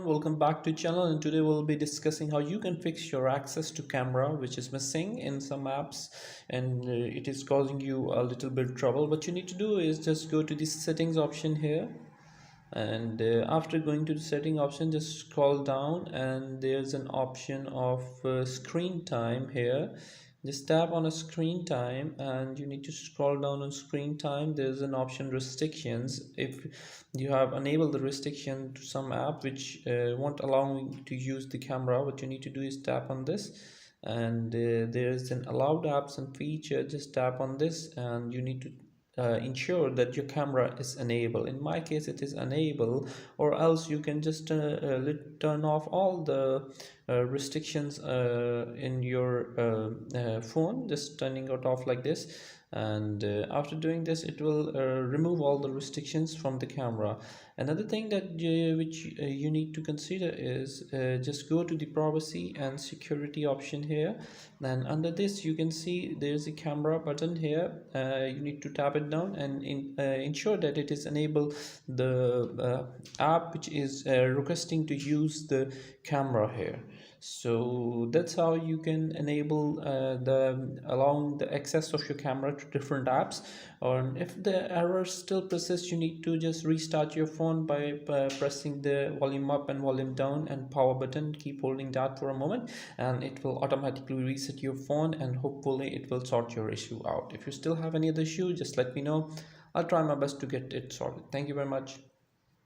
Welcome back to channel, and today we'll be discussing how you can fix your access to camera which is missing in some apps, and it is causing you a little bit trouble. What you need to do is just go to the settings option here, and after going to the setting option, just scroll down and there's an option of screen time here. Just tap on a screen time and you need to scroll down on screen time. There's an option restrictions. If you have enabled the restriction to some app which won't allow you to use the camera, what you need to do is tap on this, and there is an allowed apps and feature. Just tap on this and you need to ensure that your camera is enabled. In my case it is enable, or else you can just turn off all the restrictions in your phone, just turning it off like this. And after doing this, it will remove all the restrictions from the camera. Another thing that which you need to consider is just go to the privacy and security option here, and under this you can see there's a camera button here. You need to tap it down and ensure that it is enable the app which is requesting to use the camera here. So that's how you can enable the allowing the access of your camera to different apps. Or if the error still persists, you need to just restart your phone by pressing the volume up and volume down and power button. Keep holding that for a moment and it will automatically reset your phone, and hopefully it will sort your issue out. If you still have any other issue, just let me know. I'll try my best to get it sorted. Thank you very much.